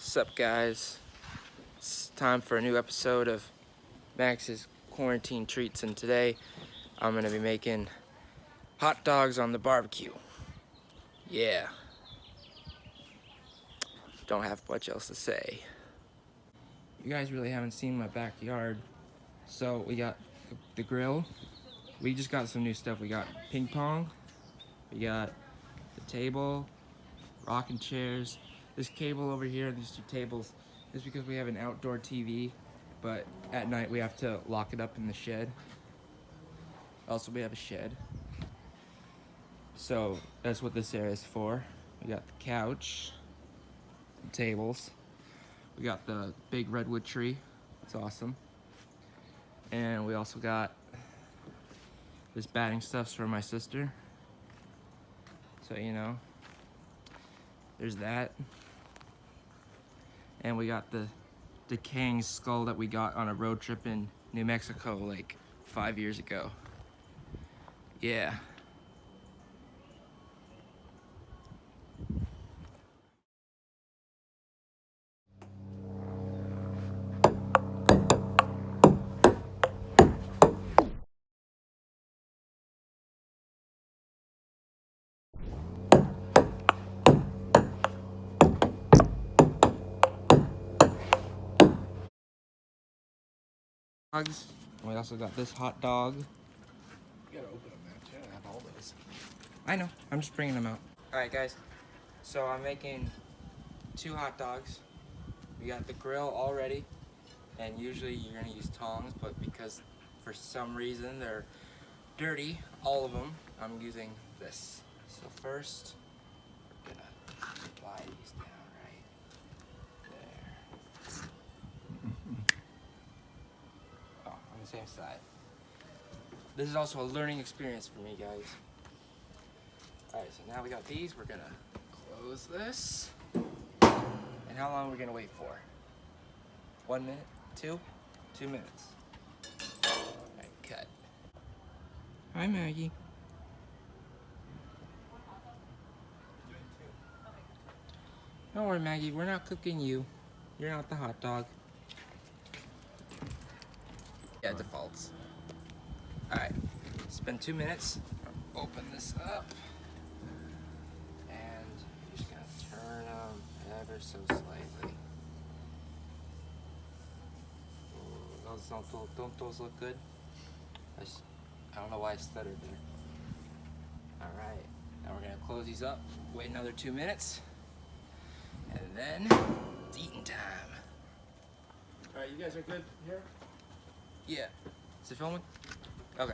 What's up, guys? It's time for a new episode of Max's Quarantine Treats, and today I'm gonna be making hot dogs on the barbecue. Yeah. Don't have much else to say. You guys really haven't seen my backyard. So we got the grill. We just got some new stuff. We got ping pong. We got the table, rocking chairs. This cable over here, these two tables, is because we have an outdoor TV, but at night we have to lock it up in the shed. Also, we have a shed. So that's what this area is for. We got the couch, the tables. We got the big redwood tree. It's awesome. And we also got this batting stuffs for my sister. So, you know, there's that. And we got the decaying skull that we got on a road trip in New Mexico like 5 years ago. Yeah. Dogs. We also got this hot dog. You gotta open them, man. You gotta have all those. I know, I'm just bringing them out. Alright, guys, so I'm making 2 hot dogs. We got the grill all ready, and usually you're gonna use tongs, but because for some reason they're dirty, all of them, I'm using this. So first, we're gonna apply these down right there. Oh, on the same side. This is also a learning experience for me, guys. Alright, so now we got these. We're gonna close this. And how long are we gonna wait for? 1 minute? 2? 2 minutes. Alright, cut. Hi, Maggie. Don't worry, Maggie. We're not cooking you. You're not the hot dog. Yeah, it defaults. Alright, it's been 2 minutes. Open this up. And you're just gonna turn them ever so slightly. Ooh, don't those look good? I don't know why I stuttered there. Alright, now we're gonna close these up, wait another 2 minutes, and then it's eating time. Alright, you guys are good here? Yeah. Is it filming? Okay.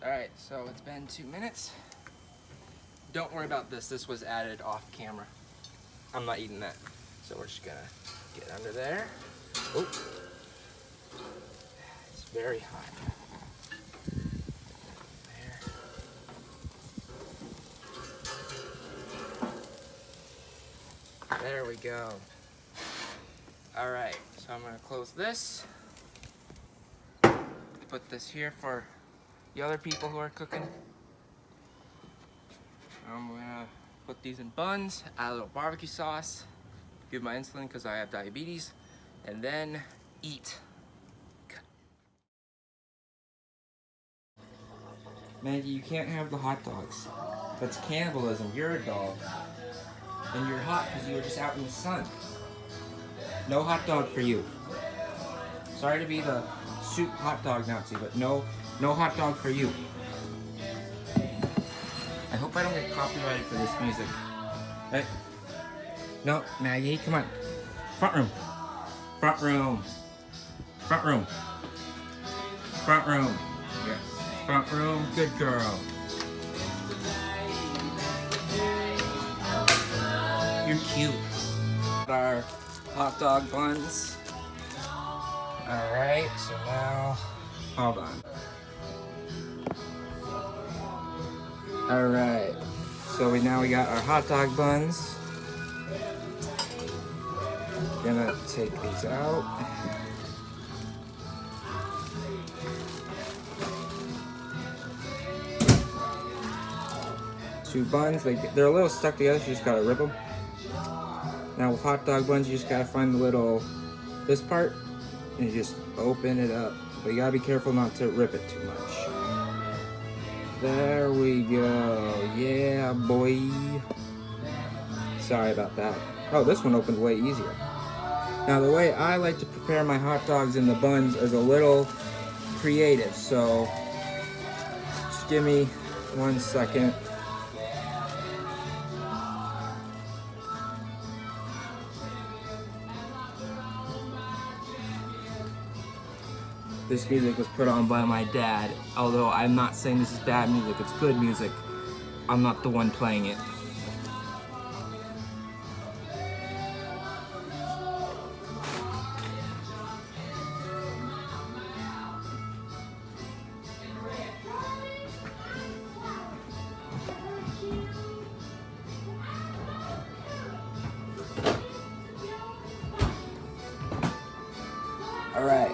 Alright, so it's been 2 minutes. Don't worry about this. This was added off camera. I'm not eating that. So we're just gonna get under there. Oh. It's very hot. There we go. Alright, so I'm gonna close this. Put this here for the other people who are cooking. I'm gonna put these in buns, add a little barbecue sauce, give my insulin because I have diabetes, and then eat. Maggie, you can't have the hot dogs. That's cannibalism. You're a dog. And you're hot because you were just out in the sun. No hot dog for you. Sorry to be the soup hot dog Nazi, but no hot dog for you. I hope I don't get copyrighted for this music. Hey. No, Maggie, come on. Front room. Front room. Front room. Front room. Yes. Front room. Good girl. You're cute. Our hot dog buns. Alright, so now, hold on. Alright, so we got our hot dog buns. Gonna take these out. 2 buns, they're a little stuck together, so you just gotta rip them. Now with hot dog buns, you just gotta find the little, this part, and you just open it up. But you gotta be careful not to rip it too much. There we go. Yeah, boy. Sorry about that. Oh, this one opened way easier. Now the way I like to prepare my hot dogs and the buns is a little creative, so just give me 1 second. This music was put on by my dad, although I'm not saying this is bad music, it's good music. I'm not the one playing it. Alright,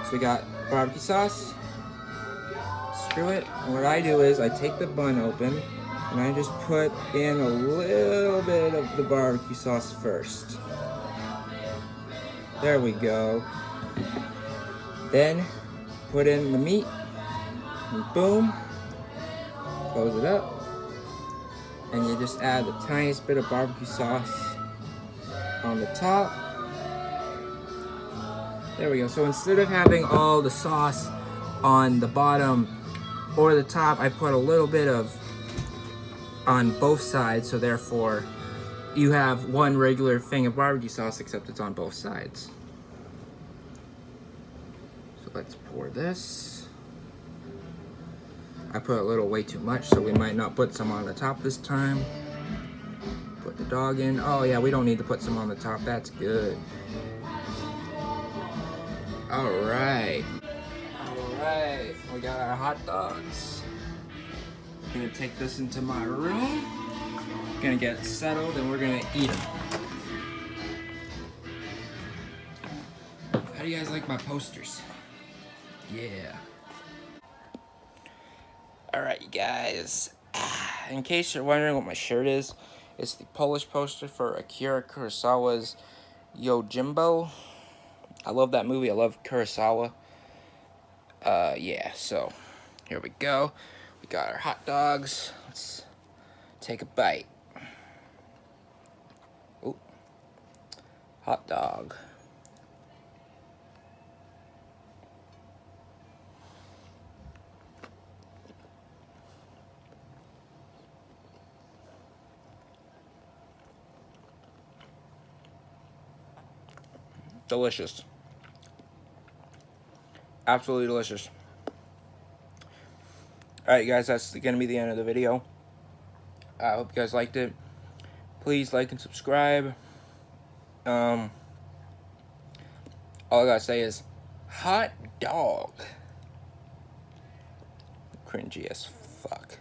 so we got barbecue sauce. Screw it. And what I do is I take the bun open and I just put in a little bit of the barbecue sauce first. There we go. Then put in the meat and boom, close it up. And you just add the tiniest bit of barbecue sauce on the top. There we go. So instead of having all the sauce on the bottom or the top, I put a little bit of on both sides, so therefore you have one regular thing of barbecue sauce except it's on both sides. So let's pour this. I put a little way too much, so we might not put some on the top this time. Put the dog in. Oh yeah, we don't need to put some on the top. That's good. Alright, we got our hot dogs. I'm gonna take this into my room, gonna get it settled, and we're gonna eat them. How do you guys like my posters? Yeah. Alright, you guys, in case you're wondering what my shirt is, it's the Polish poster for Akira Kurosawa's Yojimbo. I love that movie. I love Kurosawa. Yeah, so here we go. We got our hot dogs. Let's take a bite. Ooh. Hot dog. Delicious. Absolutely delicious. Alright guys, that's going to be the end of the video. I hope you guys liked it. Please like and subscribe. All I gotta say is, hot dog. Cringy as fuck.